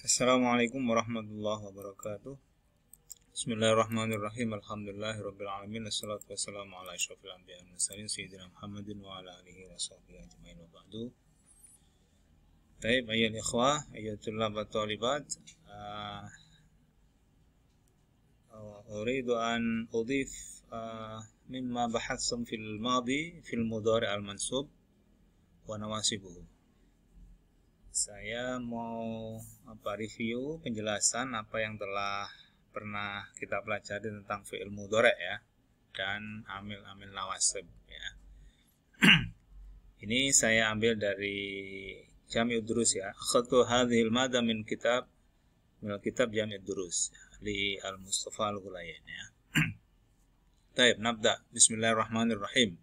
Assalamualaikum warahmatullahi wabarakatuh. Bismillahirrahmanirrahim. Alhamdulillahirabbil alamin. Wassalatu wassalamu ala asyrofil anbiya'i wal mursalin sayyidina Muhammadin wa ala alihi washabbihi ajmain wa ba'du. Baik, ayyuhal ikhwah, ayyuhat tullab wa thalibat. Uridu an udhif mimma bahatsum fil madi fil mudhari' al mansub wa nawasibuhu. Saya mau review penjelasan apa yang telah pernah kita pelajari tentang fi'il mudhari' ya, dan amil-amil nawasib ya. Ini saya ambil dari Jami' Durus ya. Akhadtu hadhil mada min kitab Jami' Durus li Al-Mustafa Al-Ghulayan ya. Baik, nabda. Bismillahirrahmanirrahim.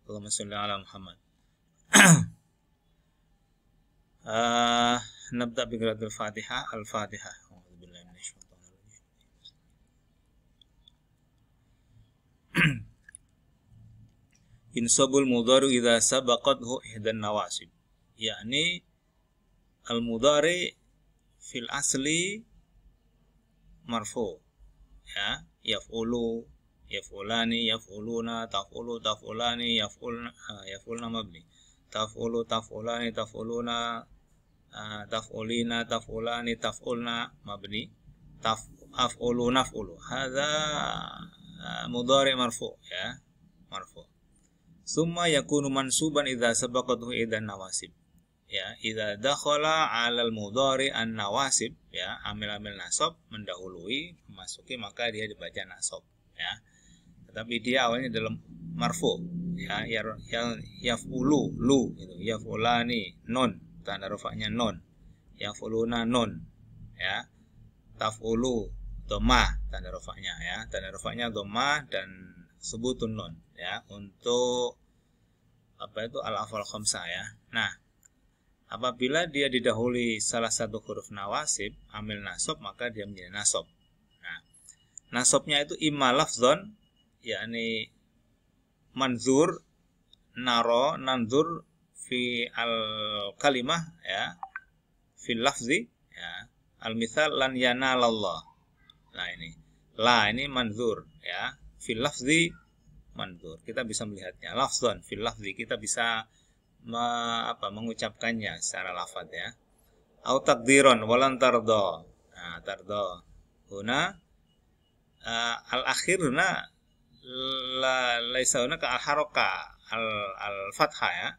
Allahumma shalli ala Muhammad. Nabda bi qiraatil Fatihah. Al-Fatihah. A'udzubillahi minasyaitonir rajim. Insabul mudhari idza sabaqathu ihdan nawasib. Yakni al-mudhari fil asli marfu ya, yaf'ulu, yaf'ulani, yaf'uluna, taf'ulu, taf'ulani, yaf'ulna mabni. Taf'ulu, taf'ulani, taf'uluna, taf'ulina, taf'ulani, taf'ulna mabni. Taf'ulu, naf'ulu. Hadza mudhari marfu ya, marfu. Summa yakunu mansuban idza sabaqathu idan nawasib. Ya, idza dakhala 'alal mudhari an nawasib ya, amil-amil nasab mendahului memasuki maka dia dibaca nasab ya. Tetapi dia awalnya dalam marfu ya, yaf'ulu lu gitu, yaf'ulani nun, tanda rafa'nya nun, yaf'uluna nun ya, taf'ulu dhammah, tanda rafa'nya ya, tanda rafa'nya dhammah dan subutun nun ya, untuk al-af'al khamsah ya. Nah, apabila dia didahului salah satu huruf nawasib, amil nasab, maka dia menjadi nasab. Nah, nasabnya itu imma lafzon, yakni manzur, naro, nanzur fi al-kalimah ya, fil lafzi ya, al-mithal lan yanalallah. Nah ini manzur ya, fil lafzi manzur. Kita bisa melihatnya lafzon fil lafzi, kita bisa mengucapkannya secara lafaz ya. Au taqdiron walan tardo. Nah, tardo. Huna al-akhir huna laisa huna ka al-haraka al-fathah ya.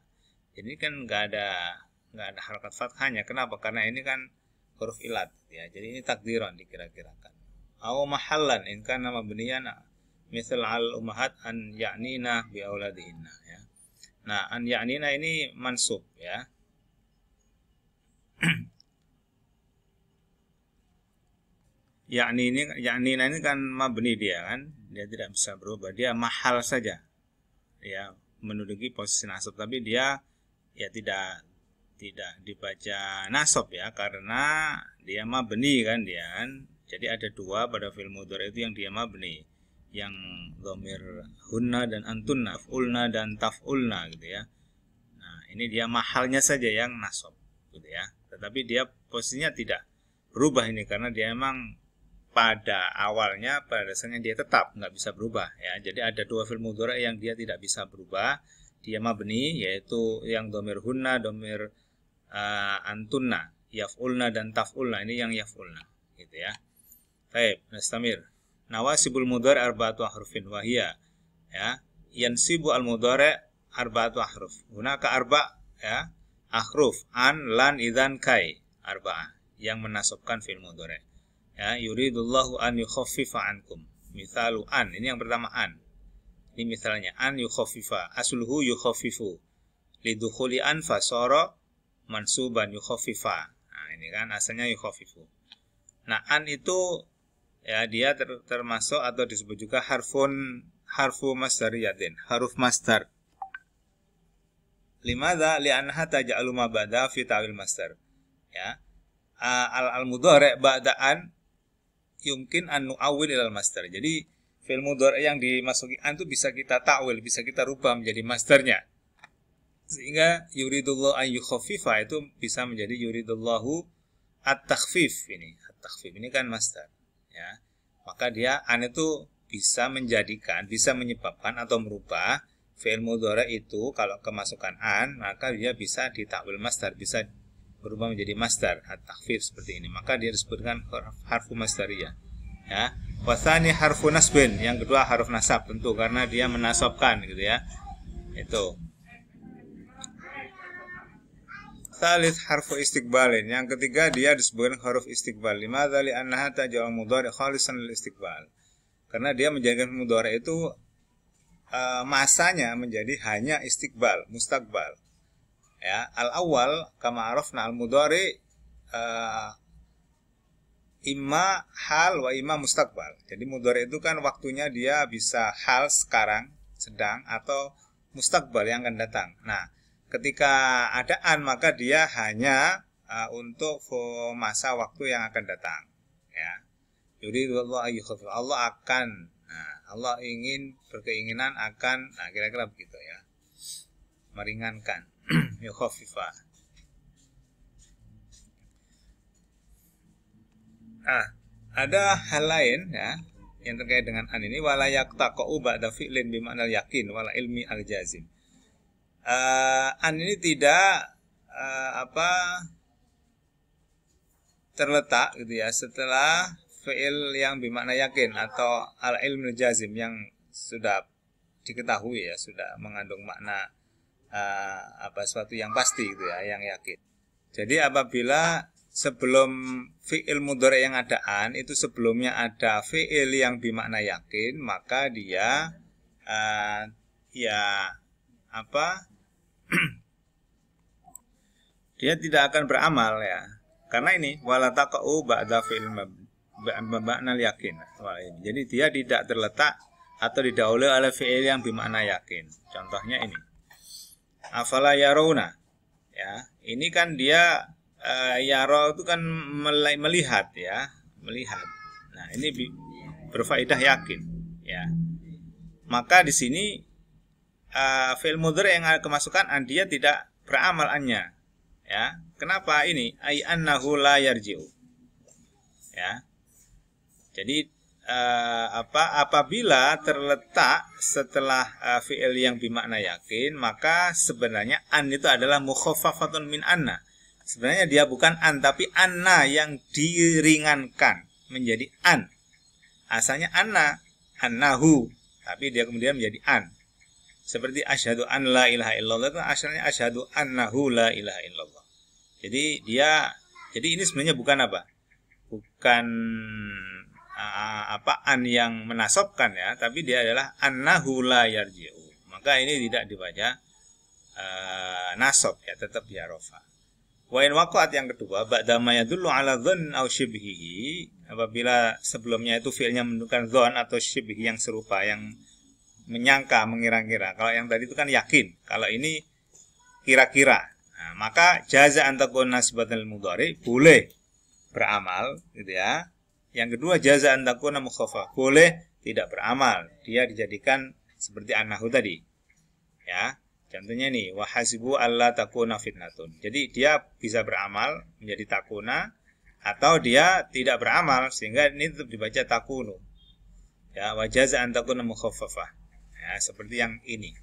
Jadi kan enggak ada harakat fathahnya. Kenapa? Karena ini kan huruf ilat ya. Jadi ini takdiron dikira-kirakan. Au mahallan in kana mabniyan misal al-ummahat an ya'nina bi auladihinna ya. Nah, an ya'nina ini mansub ya. Ya'nina ini kan mabni dia kan, dia tidak bisa berubah, dia mahal saja ya, menduduki posisi nasab, tapi dia ya tidak dibaca nasab ya, karena dia mabni kan dia kan. Jadi ada dua pada fi'il mudhari itu yang dia mabni, yang dhamir hunna dan antunna, f'ulna dan taf'ulna gitu ya. Nah, ini dia mahalnya saja yang nasab gitu ya. Tetapi dia posisinya tidak berubah ini, karena dia memang pada awalnya, pada dasarnya dia tetap nggak bisa berubah ya. Jadi ada dua fi'il mudhari yang dia tidak bisa berubah, dia mabni, yaitu yang dhamir hunna, dhamir antunna, yaf'ulna dan taf'ulna. Ini yang yaf'ulna gitu ya. Baik, nastamir. Nawasibul mudhari arba'atu ahrufin wahiyya ya, yansibu al mudhari arba'atu ahruf. Hunaka arba ya, ahruf an, lan, idzan, kai, arba'ah yang menasabkan fi'il mudhari ya. Yuridullahu an yukhaffifa ankum. Misalu an, ini yang pertama an. Ini misalnya an yukhaffifa, asluhu yukhaffifu. Lidukhuli an fasara mansuban yukhaffifa. Nah, ini kan asalnya yukhaffifu. Nah, an itu ya, dia termasuk atau disebut juga harfu masdariyatin, huruf masdar. Limadza? Li'annaha taj'alu ma ba'da fi ta'wil masdar. Ya. Al-mudhari' ba'da'an yumkin an nu'awwil ilal masdar. Jadi fi'il mudhari' yang dimasuki an itu bisa kita ta'wil, bisa kita rubah menjadi masdarnya. Sehingga yuridullahu an yukhaffifa itu bisa menjadi yuridullahu at-takhfif ini. At-takhfif ini kan masdar, ya. Maka dia an itu bisa menjadikan, bisa menyebabkan atau merubah fi'il mudhari itu kalau kemasukan an, maka dia bisa ditakwil masdar, bisa berubah menjadi masdar at-takhfif seperti ini. Maka dia disebutkan harfu masdariyah, ya. Watsani harfu nasbin, yang kedua haruf nasab, tentu karena dia menasabkan gitu ya. Itu. Tsalits harfu istiqbalin, yang ketiga dia disebutkan huruf istiqbal. Limadza li'annaha taj'al mudhari khalisan lil istiqbal. Karena dia menjadikan mudhari itu masanya menjadi hanya istiqbal, mustaqbal. Ya, al-awwal kama arafna al-mudhari imma hal wa imma mustaqbal. Jadi mudhari itu kan waktunya dia bisa hal sekarang, sedang, atau mustaqbal yang akan datang. Nah, ketika ada an maka dia hanya untuk masa waktu yang akan datang, ya. Jadi Allah akan, Allah ingin, berkeinginan akan, kira-kira begitu ya, meringankan. Yukhaffifa. Ada hal lain ya yang terkait dengan an ini, wala yaqtaqu ba'da fi'lin bi ma'nal yakin wala ilmi al-jazim. An ini tidak terletak gitu ya setelah fi'il yang bermakna yakin atau al-ilmul jazim yang sudah diketahui ya, sudah mengandung makna sesuatu yang pasti gitu ya, yang yakin. Jadi apabila sebelum fi'il mudhari yang ada an itu sebelumnya ada fi'il yang bermakna yakin, maka dia dia tidak akan beramal ya. Karena ini wala taqa'u ba'da fi'il mabnal yakin. Jadi dia tidak terletak atau didahului oleh fi'il yang bermakna yakin. Contohnya ini. Afala yarawna. Ya, ini kan dia yara itu kan melihat ya, melihat. Nah, ini berfaedah yakin ya. Maka di sini fi'il mudhari yang ada kemasukan an dia tidak beramal annya. Ya, kenapa ini? Ai annahu la yarji'u. Ya. Jadi apabila terletak setelah fi'il yang bermakna yakin, maka sebenarnya an itu adalah mukhaffafatun min anna. Sebenarnya dia bukan an tapi anna yang diringankan menjadi an. Asalnya anna, annahu, tapi dia kemudian menjadi an. Seperti asyhadu an la ilaha illallah itu asalnya asyhadu annahu la ilaha illallah. Jadi ini sebenarnya bukan apa? Bukan an yang menasabkan ya, tapi dia adalah annahu la yarji'u. Maka ini tidak dibaca nasab ya, tetap dia rafa. Wa in waqa'at yang kedua ba'da ma yadullu ala dhann aw shibhihi, apabila sebelumnya itu fi'ilnya menunjukkan dhann atau shibhi yang serupa, yang menyangka, mengira-kira. Kalau yang tadi itu kan yakin, kalau ini kira-kira. Nah, maka jaza an takun nasbatan mudhari, boleh beramal gitu ya. Yang kedua jaza an takun mukhaffaf, boleh tidak beramal. Dia dijadikan seperti annahu tadi. Ya. Contohnya nih, wa hasibu alla takuna fitnatun. Jadi dia bisa beramal menjadi takuna, atau dia tidak beramal sehingga ini tetap dibaca takunu. Ya, wa jaza an takuna mukhaffafah. Ya, seperti yang ini.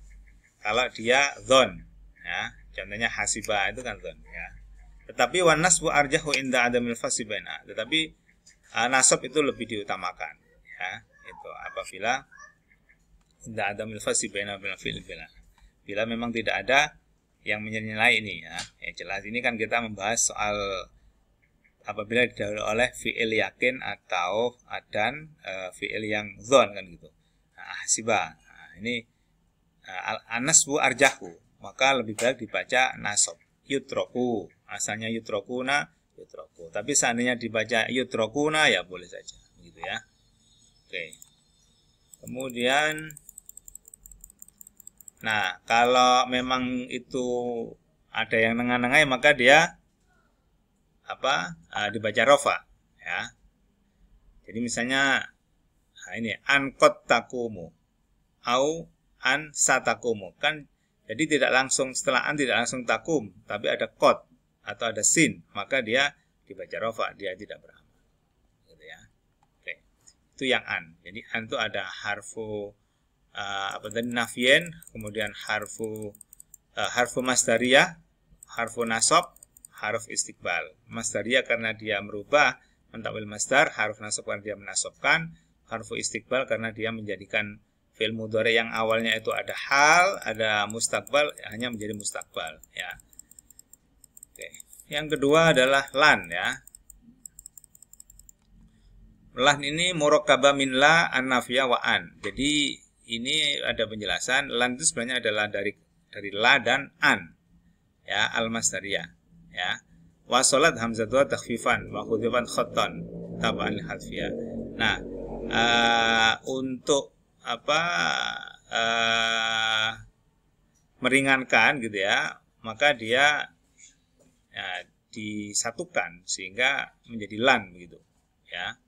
Kalau dia dhon, ya, contohnya hasibah itu kan dhon, ya. Tetapi wan nasbu arjahu inda adamil fasibaina. Tetapi nasab itu lebih diutamakan, ya. Itu apabila inda adamil fasibaina bil fi'il bila. Bila memang tidak ada yang menyelesaikan ini ya. Yang jelas ini kan kita membahas soal apabila didahului oleh fi'il yakin atau adan fi'il yang dhon kan gitu. Hasibah. Ini an-nasbu arjahu, maka lebih baik dibaca nasab. Yutroku, asalnya yutrokuna, yutroku. Tapi seandainya dibaca yutrokuna ya boleh saja, gitu ya. Oke. Kemudian, nah kalau memang itu ada yang nengah-nengah maka dia dibaca rofa, ya. Jadi misalnya ini an-qad taqumu au an satakumu kan, jadi tidak langsung setelah an tidak langsung takum tapi ada qad atau ada sin, maka dia dibaca rofa, dia tidak beramal. Gitu ya. Oke. Itu yang an. Jadi an itu ada harfu nafien, kemudian harfu masdariyah, harfu nasab, harf istiqbal. Masdariyah karena dia merubah mentakwil masdar, harf nasab karena dia menasabkan, harfu istiqbal karena dia menjadikan fi'il mudhari yang awalnya itu ada hal, ada mustaqbal, hanya menjadi mustaqbal ya. Oke. Yang kedua adalah lan ya. Lan ini murakkabah min la, an-nafiyah wa an. Jadi ini ada penjelasan, lan itu sebenarnya adalah dari la dan an ya, al-masdariyah ya. Wasolat hamzatu takhfifan wa khudifan khattan tab'an li hadfiyah. Nah, untuk meringankan gitu ya, maka dia ya, disatukan sehingga menjadi lan begitu ya.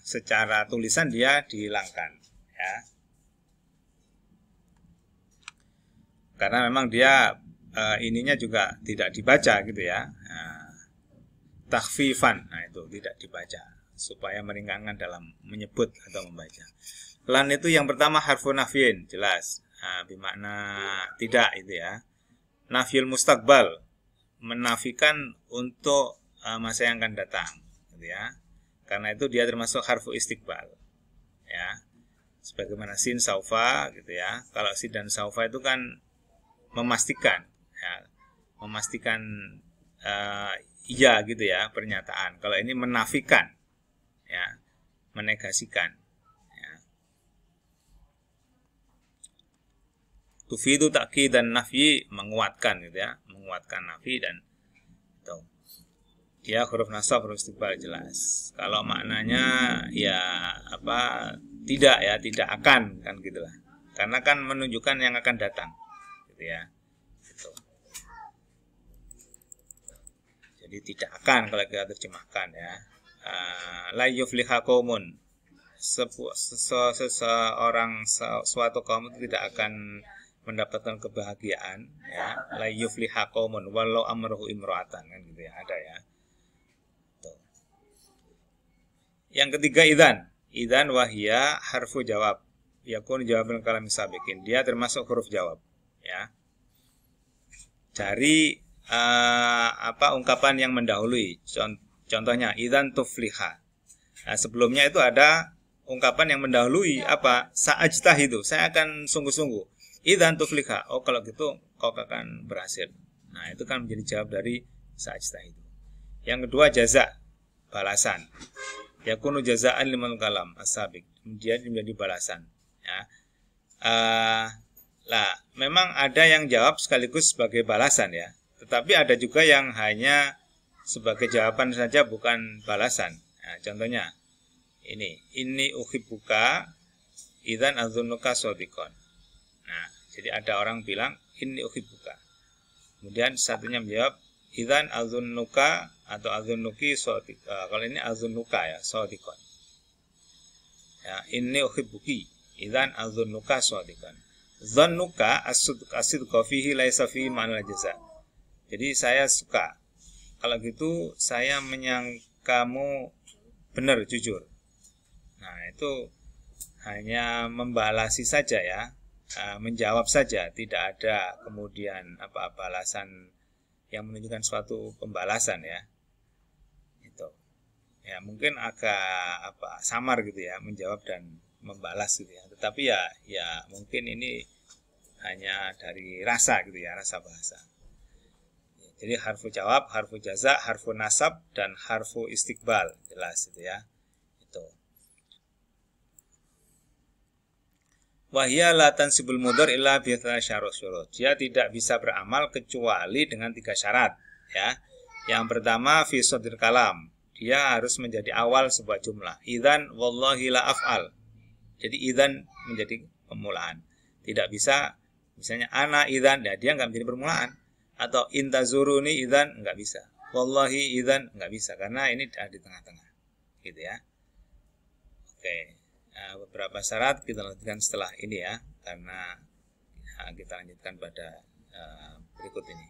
Secara tulisan dia dihilangkan ya, karena memang dia ininya juga tidak dibaca gitu ya, takhfifan, nah itu tidak dibaca supaya meringankan dalam menyebut atau membaca. Lan itu yang pertama harfu nafyin, jelas bermakna tidak itu ya. Nafyul mustaqbal, menafikan untuk masa yang akan datang gitu ya. Karena itu dia termasuk harfu istiqbal ya. Sebagaimana sin saufa gitu ya. Kalau sin dan saufa itu kan memastikan ya, memastikan iya gitu ya pernyataan. Kalau ini menafikan ya, menegasikan ya. Tufidu ta'kid dan nafyi, menguatkan gitu ya, menguatkan nafi dan itu. Ya huruf nasab, huruf istiqbal jelas. Kalau maknanya ya tidak ya, tidak akan kan gitulah. Karena kan menunjukkan yang akan datang gitu ya. Gitu. Jadi tidak akan kalau kita terjemahkan ya. La yufliha qaumun, seseorang, suatu kaum itu tidak akan mendapatkan kebahagiaan ya. La yufliha qaumun walau amruhu imra'atan kan gitu ya, ada ya. Tuh. Yang ketiga idzan wahia harfu jawab, yakun jawaban kalam sabiqin, dia termasuk huruf jawab ya. Cari ungkapan yang mendahului. Contohnya idzan tufliha. Nah, sebelumnya itu ada ungkapan yang mendahului apa? Sa'ajtahidu, saya akan sungguh-sungguh. Idzan tufliha. Oh, kalau gitu kau akan berhasil. Nah, itu kan menjadi jawab dari sa'ajtahidu. Yang kedua jaza, balasan. Yakunu jazaan liman kalam as-sabiq. Dia menjadi balasan ya. Memang ada yang jawab sekaligus sebagai balasan ya. Tetapi ada juga yang hanya sebagai jawaban saja, bukan balasan. Nah, contohnya ini uhibbuka idzan adzunnuka shadiqan. Nah, jadi ada orang bilang ini uhibbuka. Kemudian satunya menjawab idzan adzunnuka atau adzunnuki shadiqan. Kalau ini adzunnuka ya, shadiqan. Ya, ini uhibbuki idzan adzunnuka shadiqan. Dzannuka as-sidqa fihi laisa fihi ma'na jaza. Jadi saya suka, kalau gitu saya menyangkamu benar, jujur. Nah, itu hanya membalasi saja ya, menjawab saja, tidak ada kemudian balasan yang menunjukkan suatu pembalasan ya. Itu. Ya, mungkin agak samar gitu ya, menjawab dan membalas gitu ya. Tetapi ya mungkin ini hanya dari rasa gitu ya, rasa bahasa. Jadi harfu jawab, harfu jaza, harfu nasab, dan harfu istiqbal, jelas itu ya. Itu. Wahya la tansibul mudhar illa bi syarut. Dia tidak bisa beramal kecuali dengan 3 syarat ya. Yang pertama fi sadril kalam, dia harus menjadi awal sebuah jumlah. Idzan wallahi la af'al. Jadi idzan menjadi permulaan. Tidak bisa misalnya ana idzan, ya dia enggak menjadi permulaan. Atau intazuruni idzan, enggak bisa. Wallahi idzan, enggak bisa karena ini ada di tengah-tengah. Gitu ya. Oke. Nah, beberapa syarat kita lanjutkan setelah ini ya, karena kita lanjutkan pada berikut ini.